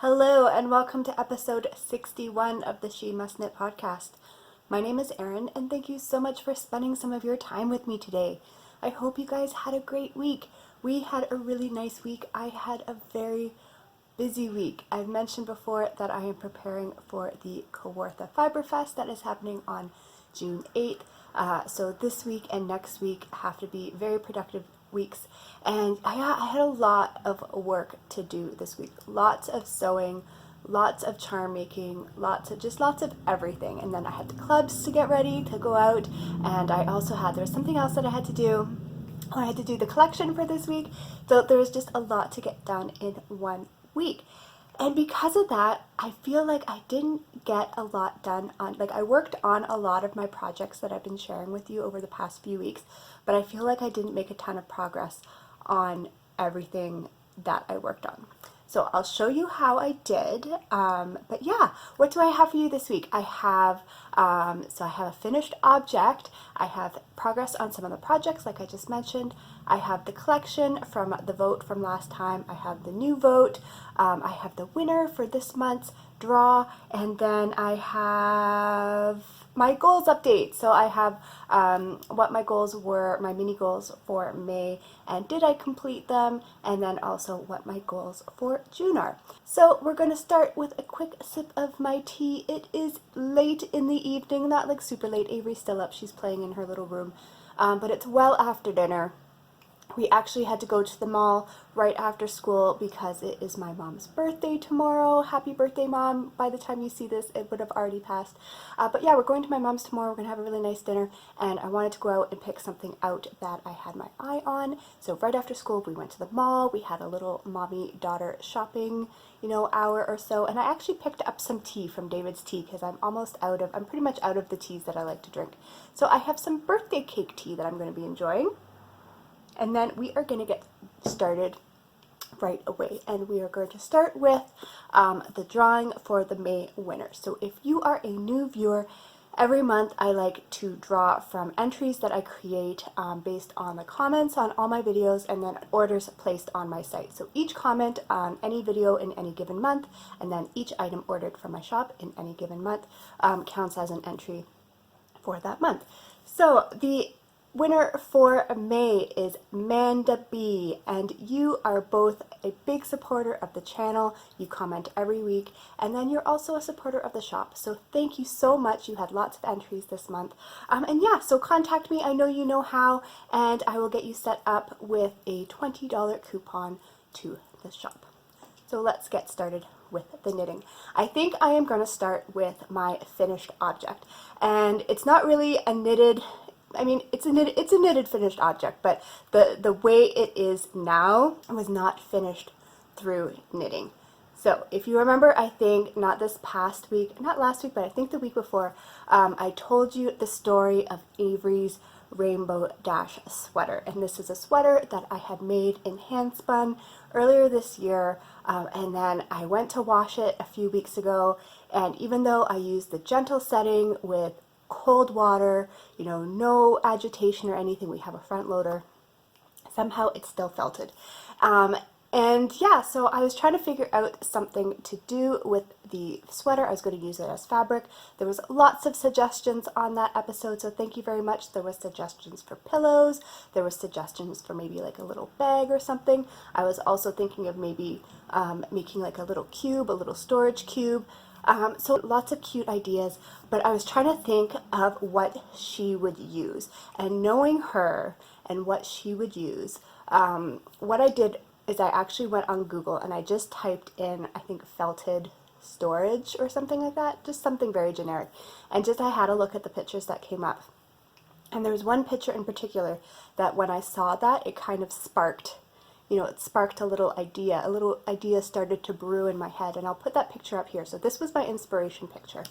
Hello and welcome to episode 61 of the She.Must.Knit podcast. My name is Erin and thank you so much for spending some of your time with me today. I hope you guys had a great week. We had a really nice week. I had a very busy week. I've mentioned before that I am preparing for the Kawartha Fiber Fest that is happening on June 8th. So this week and next week have to be very productive weeks, and I had a lot of work to do this week. Lots of sewing, lots of charm making, lots of everything. And then I had the clubs to get ready to go out, and there was something else that I had to do. I had to do the collection for this week, so there was just a lot to get done in 1 week. And because of that, I feel like I didn't get a lot done I worked on a lot of my projects that I've been sharing with you over the past few weeks, but I feel like I didn't make a ton of progress on everything that I worked on. So I'll show you how I did, but yeah, what do I have for you this week? I have a finished object, I have progress on some of the projects like I just mentioned, I have the collection from the vote from last time, I have the new vote, I have the winner for this month's draw, and then I have my goals update. So I have what my goals were, my mini goals for May, and did I complete them, and then also what my goals for June are. So we're going to start with a quick sip of my tea. It is late in the evening, not like super late. Avery's still up, she's playing in her little room, but it's well after dinner. We actually had to go to the mall right after school because it is my mom's birthday tomorrow. Happy birthday, Mom. By the time you see this, it would have already passed. But yeah, we're going to my mom's tomorrow. We're going to have a really nice dinner, and I wanted to go out and pick something out that I had my eye on. So right after school, we went to the mall. We had a little mommy-daughter shopping, hour or so, and I actually picked up some tea from David's Tea because I'm pretty much out of the teas that I like to drink. So I have some birthday cake tea that I'm going to be enjoying. And then we are going to get started right away. And we are going to start with the drawing for the May winner. So if you are a new viewer, every month I like to draw from entries that I create based on the comments on all my videos and then orders placed on my site. So each comment on any video in any given month and then each item ordered from my shop in any given month counts as an entry for that month. So the winner for May is Manda B, and you are both a big supporter of the channel. You comment every week, and then you're also a supporter of the shop. So thank you so much. You had lots of entries this month. And yeah, so contact me. I know you know how, and I will get you set up with a $20 coupon to the shop. So let's get started with the knitting. I think I am going to start with my finished object, and it's not really a knitted, it's a knitted finished object, but the way it is now was not finished through knitting. So if you remember, I think not last week, but I think the week before, I told you the story of Avery's Rainbow Dash sweater, and this is a sweater that I had made in hand spun earlier this year, and then I went to wash it a few weeks ago, and even though I used the gentle setting with cold water, no agitation or anything, we have a front loader, somehow it still felted. And yeah, so I was trying to figure out something to do with the sweater. I was going to use it as fabric. There was lots of suggestions on that episode, so thank you very much. There was suggestions for pillows. There was suggestions for maybe like a little bag or something. I was also thinking of maybe making like a little cube, a little storage cube. So lots of cute ideas, but I was trying to think of what she would use, and knowing her and what she would use, what I did is I actually went on Google and I just typed in, I think, felted storage or something like that, just something very generic, and I had a look at the pictures that came up, and there was one picture in particular that when I saw that, it kind of sparked, it sparked a little idea started to brew in my head, and I'll put that picture up here. So this was my inspiration picture.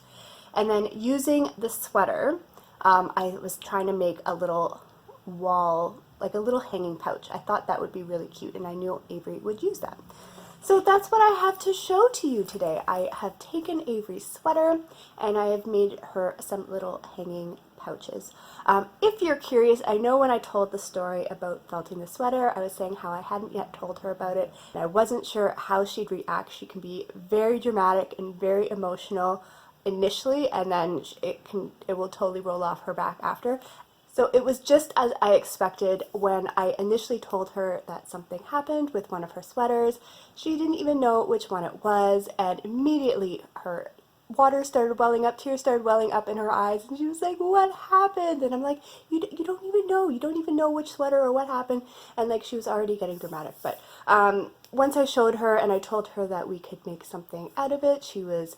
And then using the sweater, I was trying to make a little wall, like a little hanging pouch. I thought that would be really cute, and I knew Avery would use that. So that's what I have to show to you today. I have taken Avery's sweater, and I have made her some little hanging pouches. If you're curious, I know when I told the story about felting the sweater, I was saying how I hadn't yet told her about it, and I wasn't sure how she'd react. She can be very dramatic and very emotional initially, and then it will totally roll off her back after. So it was just as I expected when I initially told her that something happened with one of her sweaters. She didn't even know which one it was, and immediately her water started welling up, tears started welling up in her eyes, and she was like, what happened? And I'm like, you don't even know which sweater or what happened. And like, she was already getting dramatic. But once I showed her and I told her that we could make something out of it, she was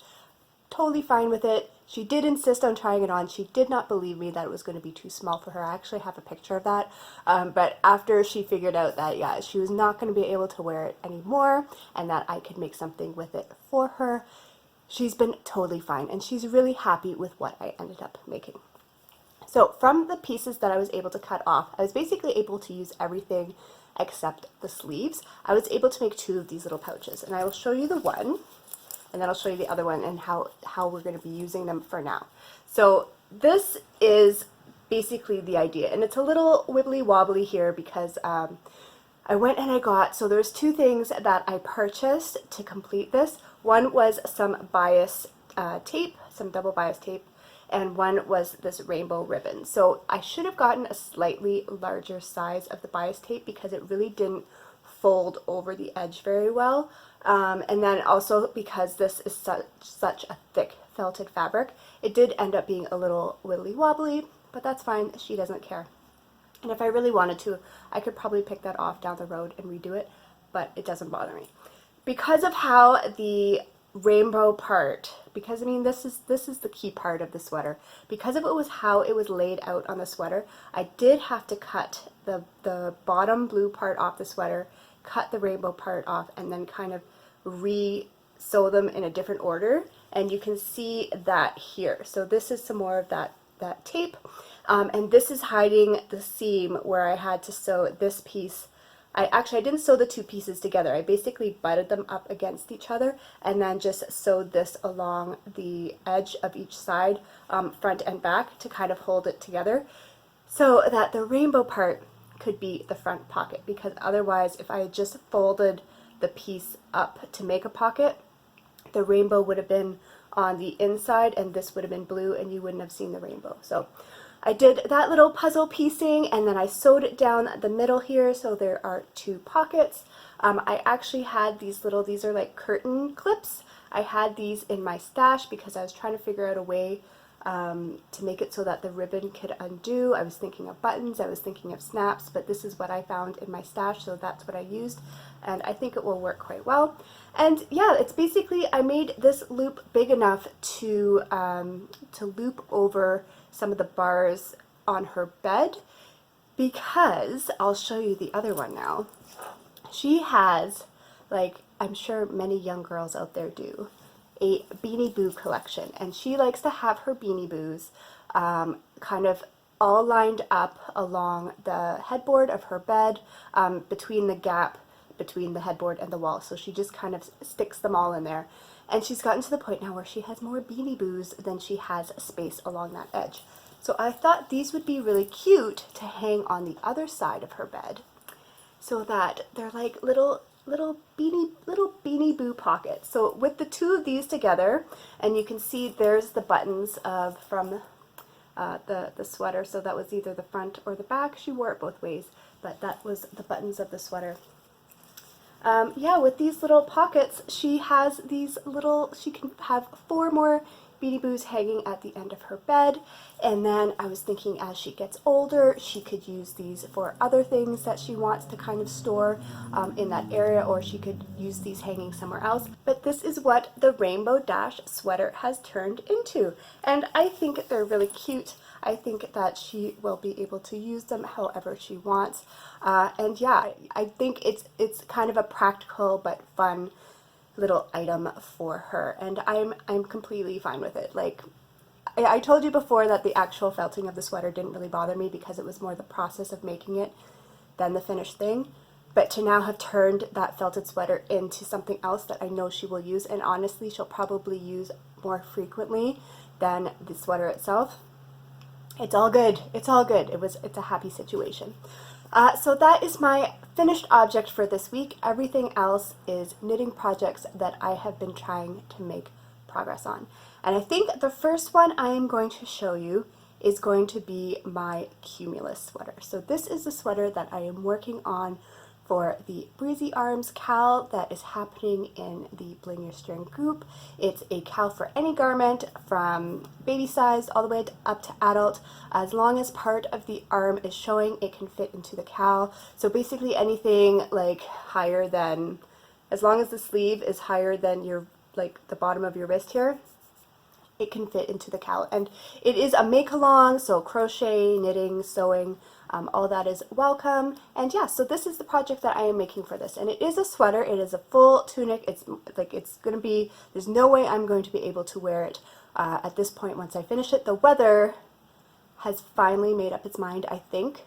totally fine with it. She did insist on trying it on. She did not believe me that it was going to be too small for her. I actually have a picture of that. But after she figured out that, yeah, she was not going to be able to wear it anymore and that I could make something with it for her, she's been totally fine. And she's really happy with what I ended up making. So from the pieces that I was able to cut off, I was basically able to use everything except the sleeves. I was able to make 2 of these little pouches. And I will show you the one, and then I'll show you the other one and how we're going to be using them for now. So this is basically the idea, and it's a little wibbly wobbly here because I went and I got, so there's 2 things that I purchased to complete this. One was some bias tape, some double bias tape, and one was this rainbow ribbon. So I should have gotten a slightly larger size of the bias tape because it really didn't fold over the edge very well. And then also because this is such a thick felted fabric, it did end up being a little wibbly wobbly, but that's fine. She doesn't care. And if I really wanted to, I could probably pick that off down the road and redo it, but it doesn't bother me. Because of how the rainbow part, because I mean this is the key part of the sweater, because of how it was laid out on the sweater, I did have to cut the bottom blue part off the sweater, cut the rainbow part off, and then kind of re-sew them in a different order. And you can see that here. So this is some more of that tape, and this is hiding the seam where I had to sew this piece. I didn't sew the 2 pieces together. I basically butted them up against each other and then just sewed this along the edge of each side, front and back, to kind of hold it together so that the rainbow part could be the front pocket, because otherwise if I had just folded the piece up to make a pocket, the rainbow would have been on the inside and this would have been blue and you wouldn't have seen the rainbow. So I did that little puzzle piecing and then I sewed it down the middle here so there are 2 pockets. I actually had these are like curtain clips. I had these in my stash because I was trying to figure out a way to make it so that the ribbon could undo. I was thinking of buttons, I was thinking of snaps, but this is what I found in my stash, so that's what I used, and I think it will work quite well. And yeah, it's basically, I made this loop big enough to loop over some of the bars on her bed, because I'll show you the other one now. She has, like I'm sure many young girls out there do, a Beanie Boo collection, and she likes to have her Beanie Boos kind of all lined up along the headboard of her bed, between the gap between the headboard and the wall. So she just kind of sticks them all in there, and she's gotten to the point now where she has more Beanie Boos than she has space along that edge. So I thought these would be really cute to hang on the other side of her bed, so that they're like little Beanie Boo pockets. So with the 2 of these together, and you can see there's the buttons from the sweater, so that was either the front or the back. She wore it both ways, but that was the buttons of the sweater. Yeah, with these little pockets, she has these little, she can have 4 more Beanie Boos hanging at the end of her bed. And then I was thinking as she gets older, she could use these for other things that she wants to kind of store in that area, or she could use these hanging somewhere else. But this is what the Rainbow Dash sweater has turned into, and I think they're really cute. I think that she will be able to use them however she wants, and yeah, I think it's kind of a practical but fun little item for her, and I'm completely fine with it. Like, I told you before that the actual felting of the sweater didn't really bother me because it was more the process of making it than the finished thing. But to now have turned that felted sweater into something else that I know she will use, and honestly she'll probably use more frequently than the sweater itself, It's all good. It's all good. It's a happy situation. So that is my finished object for this week. Everything else is knitting projects that I have been trying to make progress on. And I think the first one I am going to show you is going to be my Cumulus sweater. So this is the sweater that I am working on for the Breezy Arms cowl that is happening in the Bling Your String group. It's a cowl for any garment from baby size all the way up to adult. As long as part of the arm is showing, it can fit into the cowl. So basically anything like higher than, as long as the sleeve is higher than your, like the bottom of your wrist here, it can fit into the cowl. And it is a make along, so crochet, knitting, sewing, all that is welcome. And yeah, so this is the project that I am making for this. And it is a sweater, it is a full tunic. It's like, it's gonna be, there's no way I'm going to be able to wear it at this point once I finish it. The weather has finally made up its mind, I think,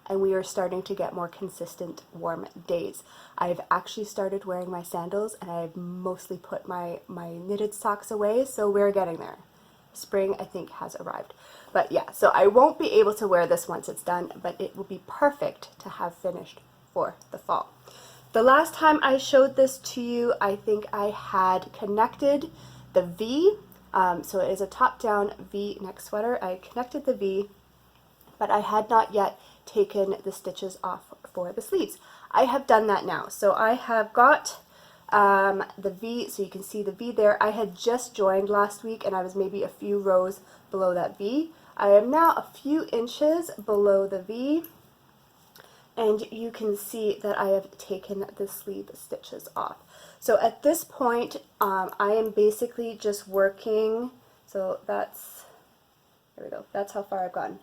and we are starting to get more consistent warm days. I've actually started wearing my sandals, and I've mostly put my knitted socks away, so we're getting there. Spring, I think, has arrived. But yeah, so I won't be able to wear this once it's done, but it will be perfect to have finished for the fall. The last time I showed this to you, I think I had connected the V. So it is a top-down V-neck sweater. I connected the V, but I had not yet taken the stitches off for the sleeves. I have done that now. So I have got the V, so you can see the V there. I had just joined last week and I was maybe a few rows below that V. I am now a few inches below the V, and you can see that I have taken the sleeve stitches off. So at this point, I am basically just working, so that's, there we go, that's how far I've gotten.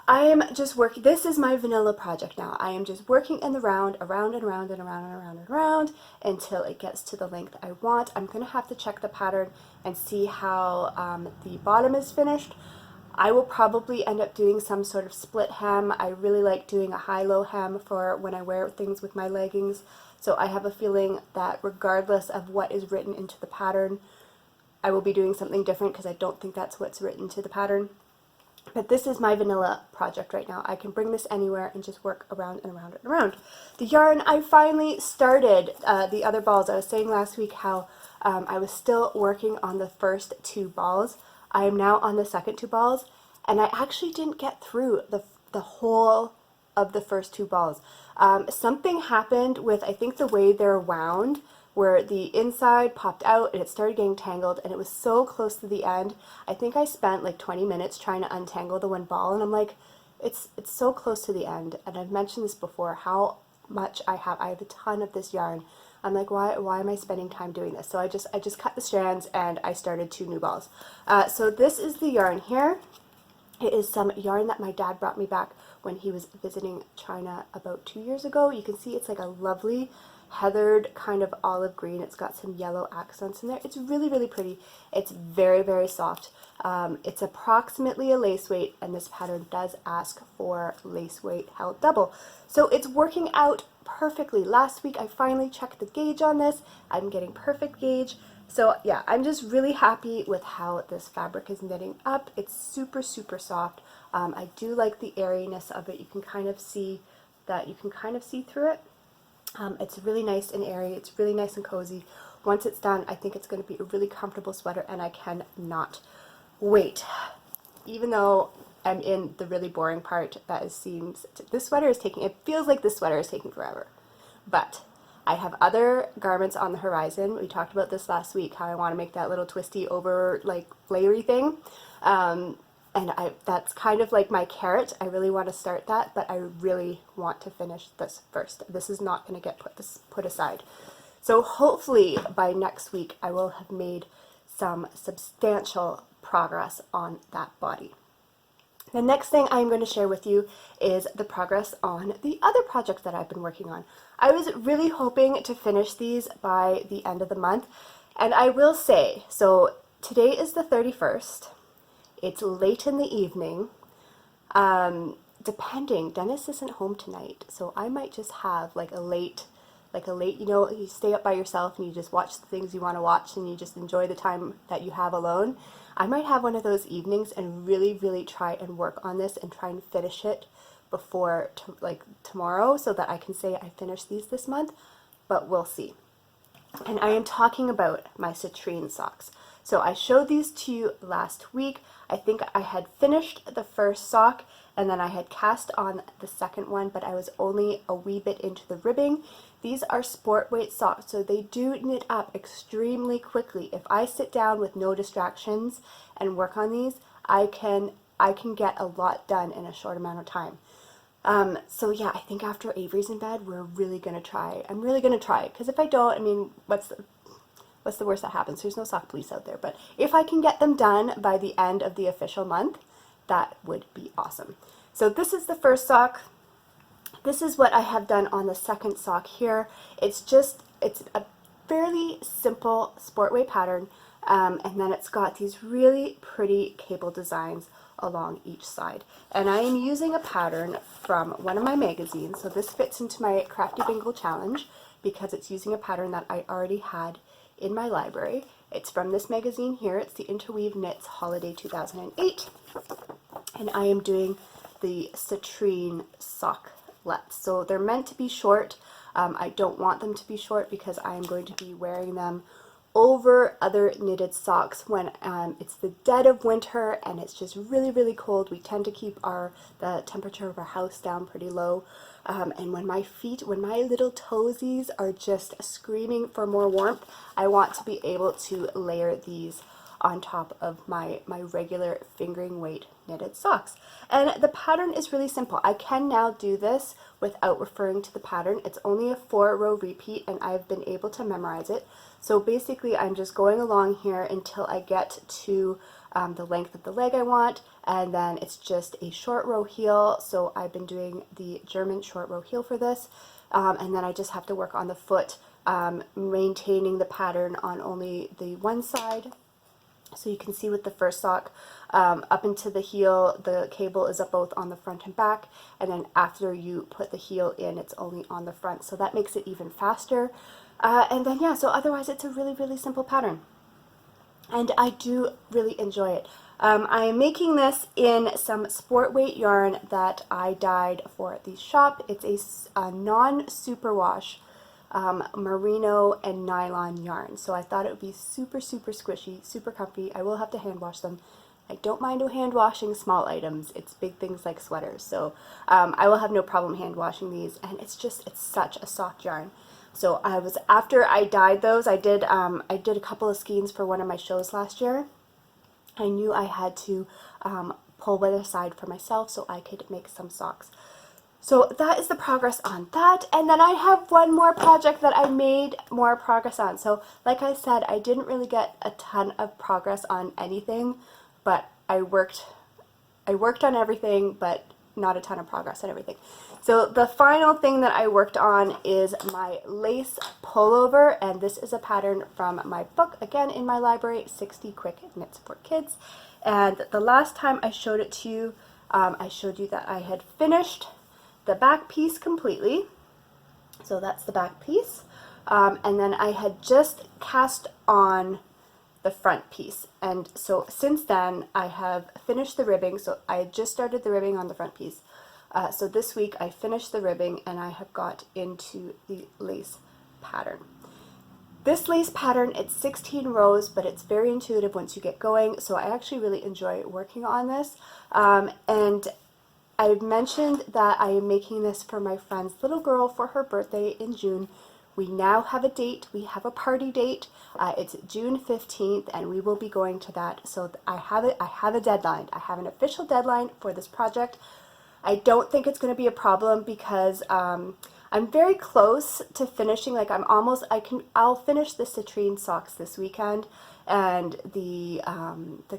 I am just working, this is my vanilla project now. I am just working in the round, around and around and around and around and around until it gets to the length I want. I'm going to have to check the pattern and see how the bottom is finished. I will probably end up doing some sort of split hem. I really like doing a high-low hem for when I wear things with my leggings. So I have a feeling that regardless of what is written into the pattern, I will be doing something different because I don't think that's what's written to the pattern. But this is my vanilla project right now. I can bring this anywhere and just work around and around and around. The yarn, I finally started the other balls. I was saying last week how I was still working on the first two balls. I am now on the second two balls, and I actually didn't get through the whole of the first two balls. Something happened with, I think, the way they're wound, where the inside popped out and it started getting tangled, and it was so close to the end. I think I spent like 20 minutes trying to untangle the one ball, and I'm like, it's so close to the end. And I've mentioned this before, how much I have a ton of this yarn. I'm like, why am I spending time doing this? So I just cut the strands and I started two new balls. So this is the yarn here. It is some yarn that my dad brought me back when he was visiting China about 2 years ago. You can see it's like a lovely heathered kind of olive green. It's got some yellow accents in there. It's really, really pretty. It's very, very soft. It's approximately a lace weight, and this pattern does ask for lace weight held double. So it's working out perfectly. Last week I finally checked the gauge on this. I'm getting perfect gauge. So yeah, I'm just really happy with how this fabric is knitting up. It's super, super soft. I do like the airiness of it. You can kind of see that, you can kind of see through it. It's really nice and airy. It's really nice and cozy. Once it's done, I think it's going to be a really comfortable sweater, and I cannot wait. Even though I'm in the really boring part, this sweater is taking, it feels like this sweater is taking forever. But I have other garments on the horizon. We talked about this last week, how I want to make that little twisty over like flayery thing. And that's kind of like my carrot. I really want to start that, but I really want to finish this first. This is not going to get put aside. So hopefully by next week I will have made some substantial progress on that body. The next thing I'm going to share with you is the progress on the other project that I've been working on. I was really hoping to finish these by the end of the month, and I will say, so today is the 31st. It's late in the evening. Depending, Dennis isn't home tonight, so I might just have like a late, you know, you stay up by yourself and you just watch the things you want to watch and you just enjoy the time that you have alone. I might have one of those evenings and really try and work on this and try and finish it before like tomorrow, so that I can say I finished these this month, but we'll see. And I am talking about my citrine socks. So I showed these to you last week. I think I had finished the first sock and then I had cast on the second one, but I was only a wee bit into the ribbing. These are sport weight socks, so they do knit up extremely quickly. If I sit down with no distractions and work on these, I can get a lot done in a short amount of time. So yeah, I think after Avery's in bed, we're really gonna try. I'm really gonna try it, because if I don't, I mean, what's the worst that happens? There's no sock police out there. But if I can get them done by the end of the official month, that would be awesome. So this is the first sock. This is what I have done on the second sock here. It's a fairly simple sport weight pattern, and then it's got these really pretty cable designs along each side. And I am using a pattern from one of my magazines. So this fits into my Crafty Bingo Challenge because it's using a pattern that I already had in my library. It's from this magazine here. It's the Interweave Knits Holiday 2008. And I am doing the Citrine Socklets. So they're meant to be short. I don't want them to be short because I am going to be wearing them over other knitted socks when it's the dead of winter and it's just really cold. We tend to keep the temperature of our house down pretty low. And when my little toesies are just screaming for more warmth, I want to be able to layer these on top of my regular fingering weight knitted socks. And the pattern is really simple. I can now do this without referring to the pattern. It's only a 4-row repeat and I've been able to memorize it. So basically I'm just going along here until I get to the length of the leg I want, and then it's just a short row heel. So I've been doing the German short row heel for this, and then I just have to work on the foot, maintaining the pattern on only the one side. So you can see with the first sock, up into the heel, the cable is up both on the front and back, and then after you put the heel in, it's only on the front. So that makes it even faster. And then yeah, so otherwise it's a really simple pattern. And I do really enjoy it. I am making this in some sport weight yarn that I dyed for the shop. It's a non-superwash merino and nylon yarn. So I thought it would be super squishy, super comfy. I will have to hand wash them. I don't mind hand washing small items. It's big things like sweaters. So I will have no problem hand washing these, and it's such a soft yarn. So after I dyed those, I did a couple of skeins for one of my shows last year. I knew I had to pull one aside for myself so I could make some socks. So that is the progress on that. And then I have one more project that I made more progress on. So like I said, I didn't really get a ton of progress on anything, but I worked on everything, but not a ton of progress on everything. So the final thing that I worked on is my lace pullover, and this is a pattern from my book, again in my library, 60 Quick Knits for Kids. And the last time I showed it to you, I showed you that I had finished the back piece completely. So that's the back piece. And then I had just cast on the front piece. And so since then I have finished the ribbing. So I had just started the ribbing on the front piece. So this week I finished the ribbing and I have got into the lace pattern. This lace pattern, it's 16 rows, but it's very intuitive once you get going. So I actually really enjoy working on this. And I've mentioned that I am making this for my friend's little girl for her birthday in June. We now have a date. We have a party date. It's June 15th, and we will be going to that. So I have a deadline. I have an official deadline for this project. I don't think it's going to be a problem because I'm very close to finishing. Like I'll finish the Citrine Socks this weekend, and the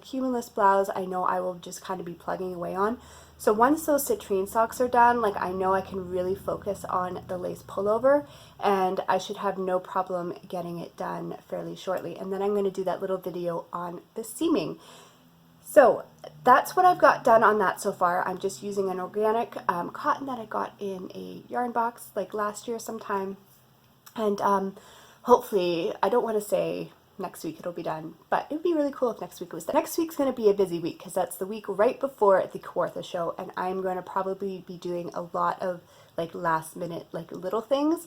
Cumulus Blouse I know I will just kind of be plugging away on. So once those Citrine Socks are done, like I know I can really focus on the lace pullover, and I should have no problem getting it done fairly shortly. And then I'm going to do that little video on the seaming. So that's what I've got done on that so far. I'm just using an organic cotton that I got in a yarn box like last year sometime. And hopefully, I don't want to say next week it'll be done. But it would be really cool if next week it was done. Next week's going to be a busy week because that's the week right before the Kawartha show, and I'm going to probably be doing a lot of like last minute like little things.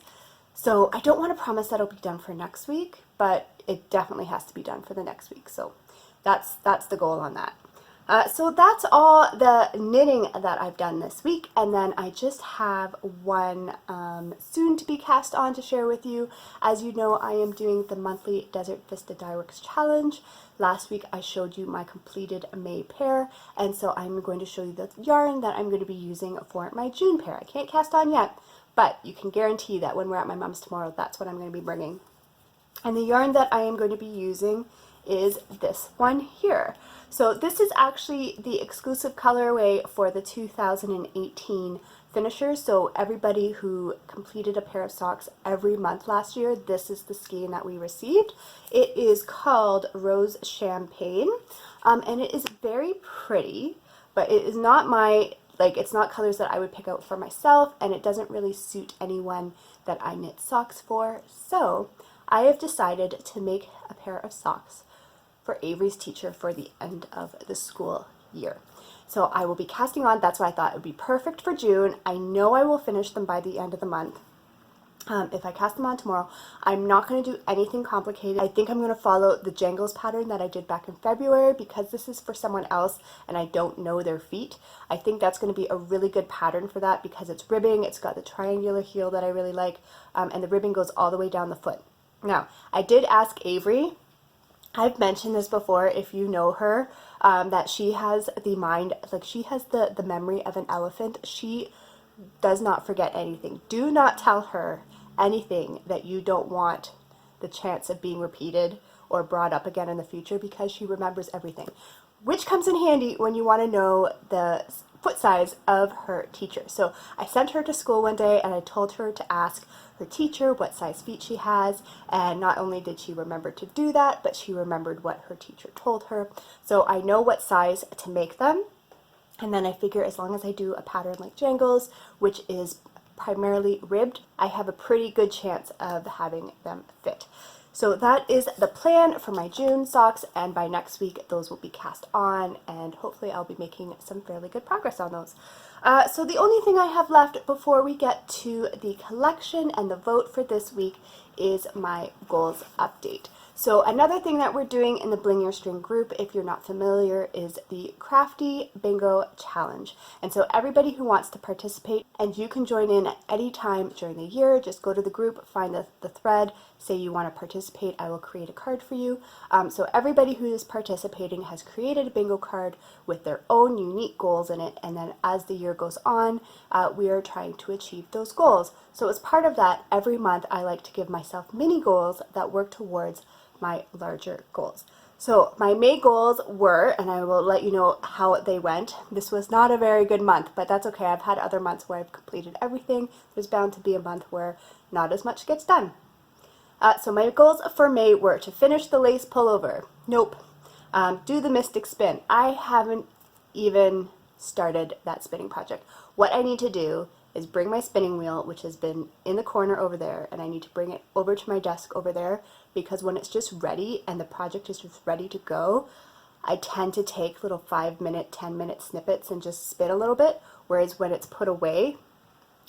So I don't want to promise that it'll be done for next week, but it definitely has to be done for the next week. So that's the goal on that. So that's all the knitting that I've done this week, and then I just have one soon to be cast on to share with you. As you know, I am doing the monthly Desert Vista Dyeworks challenge. Last week I showed you my completed May pair, and so I'm going to show you the yarn that I'm going to be using for my June pair. I can't cast on yet, but you can guarantee that when we're at my mom's tomorrow, that's what I'm going to be bringing. And the yarn that I am going to be using is this one here. So this is actually the exclusive colorway for the 2018 finishers. So everybody who completed a pair of socks every month last year, this is the skein that we received. It is called Rose Champagne, and it is very pretty, but it is not it's not colors that I would pick out for myself, and it doesn't really suit anyone that I knit socks for. So I have decided to make a pair of socks for Avery's teacher for the end of the school year. So I will be casting on. That's why I thought it would be perfect for June. I know I will finish them by the end of the month. If I cast them on tomorrow, I'm not going to do anything complicated. I think I'm going to follow the Jangles pattern that I did back in February, because this is for someone else and I don't know their feet. I think that's going to be a really good pattern for that because it's ribbing, it's got the triangular heel that I really like, and the ribbing goes all the way down the foot. Now, I did ask Avery, I've mentioned this before if you know her, that she has the mind, like she has the memory of an elephant. She does not forget anything. Do not tell her anything that you don't want the chance of being repeated or brought up again in the future, because she remembers everything, which comes in handy when you want to know the foot size of her teacher. So I sent her to school one day and I told her to ask her teacher what size feet she has, and not only did she remember to do that, but she remembered what her teacher told her. So I know what size to make them, and then I figure as long as I do a pattern like Jangles, which is primarily ribbed, I have a pretty good chance of having them fit. So that is the plan for my June socks, and by next week those will be cast on, and hopefully I'll be making some fairly good progress on those. So the only thing I have left before we get to the collection and the vote for this week is my goals update. So another thing that we're doing in the Bling Your String group, if you're not familiar, is the Crafty Bingo Challenge. And so everybody who wants to participate, and you can join in at any time during the year, just go to the group, find the thread, say you want to participate, I will create a card for you. So everybody who is participating has created a bingo card with their own unique goals in it, and then as the year goes on, we are trying to achieve those goals. So as part of that, every month I like to give myself mini goals that work towards my larger goals. So my May goals were, and I will let you know how they went. This was not a very good month, but that's okay. I've had other months where I've completed everything. There's bound to be a month where not as much gets done. So my goals for May were to finish the lace pullover. Nope. Do the mystic spin. I haven't even started that spinning project. What I need to do is bring my spinning wheel, which has been in the corner over there, and I need to bring it over to my desk over there, because when it's just ready and the project is just ready to go, I tend to take little 5-minute, 10-minute snippets and just spin a little bit, whereas when it's put away,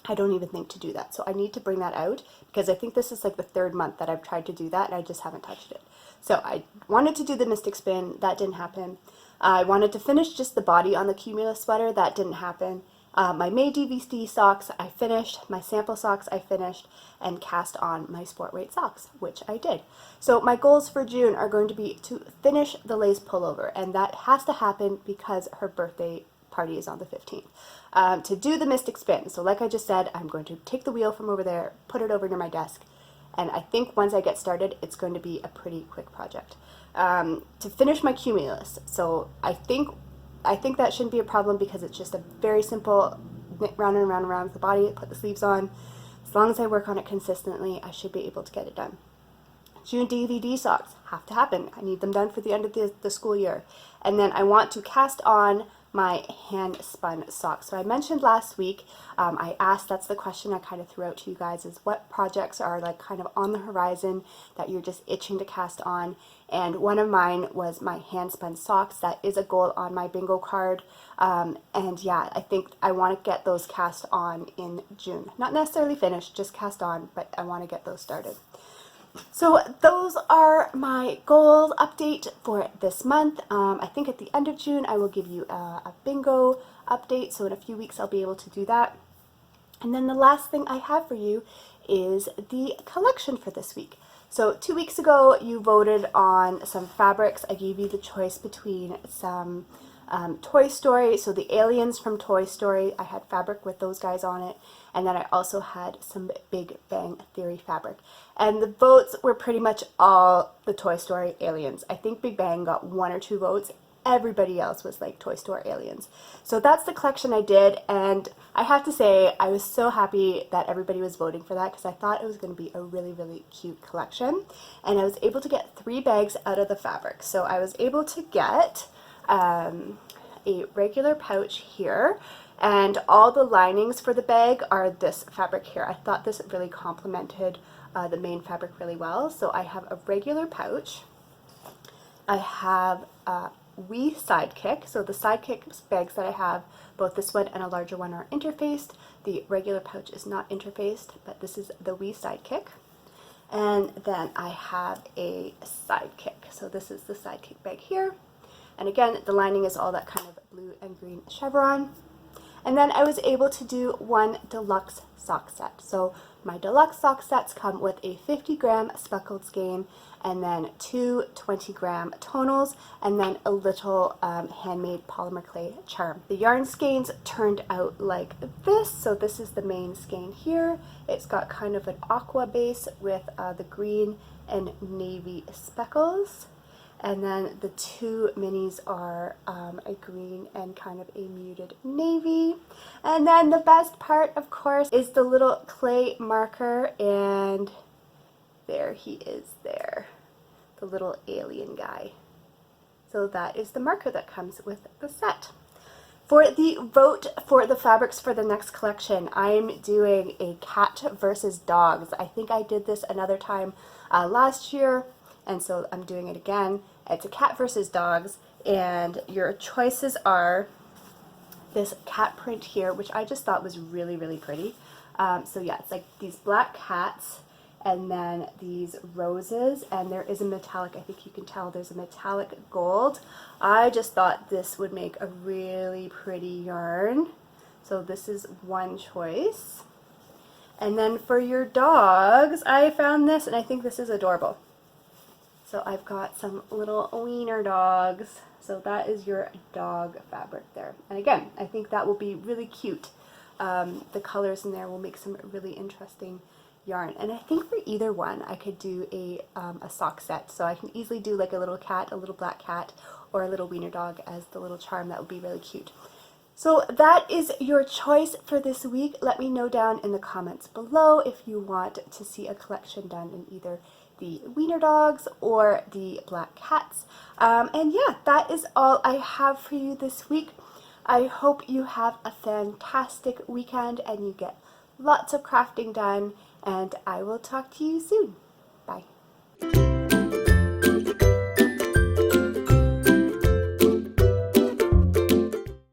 I don't even think to do that. So I need to bring that out, because I think this is like the 3rd month that I've tried to do that and I just haven't touched it. So I wanted to do the mystic spin, that didn't happen. I wanted to finish just the body on the Cumulus sweater, that didn't happen. My May DVC socks I finished, my sample socks I finished, and cast on my sport weight socks, which I did. So my goals for June are going to be to finish the lace pullover, and that has to happen because her birthday party is on the 15th. To do the mystic spin, so like I just said, I'm going to take the wheel from over there, put it over near my desk, and I think once I get started, it's going to be a pretty quick project. To finish my Cumulus, so I think that shouldn't be a problem, because it's just a very simple knit round and round and round the body, put the sleeves on. As long as I work on it consistently, I should be able to get it done. June DVD socks have to happen. I need them done for the end of the school year. And then I want to cast on my hand spun socks. So I mentioned last week, I asked, that's the question I kind of threw out to you guys, is what projects are like kind of on the horizon that you're just itching to cast on. And one of mine was my hand spun socks. That is a goal on my bingo card. And yeah, I think I want to get those cast on in June. Not necessarily finished, just cast on, but I want to get those started. So those are my goals update for this month. I think at the end of June I will give you a bingo update, so in a few weeks I'll be able to do that. And then the last thing I have for you is the collection for this week. So 2 weeks ago you voted on some fabrics. I gave you the choice between some Toy Story, so the aliens from Toy Story, I had fabric with those guys on it, and then I also had some Big Bang Theory fabric. And the votes were pretty much all the Toy Story aliens. I think Big Bang got 1 or 2 votes. Everybody else was like Toy Story aliens. So that's the collection I did, and I have to say I was so happy that everybody was voting for that because I thought it was going to be a really, really cute collection. And I was able to get 3 bags out of the fabric. So I was able to get a regular pouch here, and all the linings for the bag are this fabric here. I thought this really complemented the main fabric really well. So I have a regular pouch. I have a wee sidekick. So the sidekick bags that I have, both this one and a larger one, are interfaced. The regular pouch is not interfaced, but this is the wee sidekick. And then I have a sidekick. So this is the sidekick bag here. And again, the lining is all that kind of blue and green chevron. And then I was able to do 1 deluxe sock set. So my deluxe sock sets come with a 50-gram speckled skein, and then 2 20-gram tonals, and then a little handmade polymer clay charm. The yarn skeins turned out like this. So this is the main skein here. It's got kind of an aqua base with the green and navy speckles. And then the 2 minis are a green and kind of a muted navy. And then the best part, of course, is the little clay marker, and there he is there, the little alien guy. So that is the marker that comes with the set. For the vote for the fabrics for the next collection, I'm doing a cat versus dogs. I think I did this another time last year, and so I'm doing it again. It's a cat versus dogs, and your choices are this cat print here, which I just thought was really, really pretty. So yeah, it's like these black cats, and then these roses, and there is a metallic, I think you can tell there's a metallic gold. I just thought this would make a really pretty yarn. So this is one choice. And then for your dogs, I found this, and I think this is adorable. So I've got some little wiener dogs. So that is your dog fabric there. And again, I think that will be really cute. The colors in there will make some really interesting yarn. And I think for either one, I could do a sock set. So I can easily do like a little cat, a little black cat, or a little wiener dog as the little charm. That would be really cute. So that is your choice for this week. Let me know down in the comments below if you want to see a collection done in either the wiener dogs or the black cats. And yeah, that is all I have for you this week. I hope you have a fantastic weekend and you get lots of crafting done, and I will talk to you soon. Bye.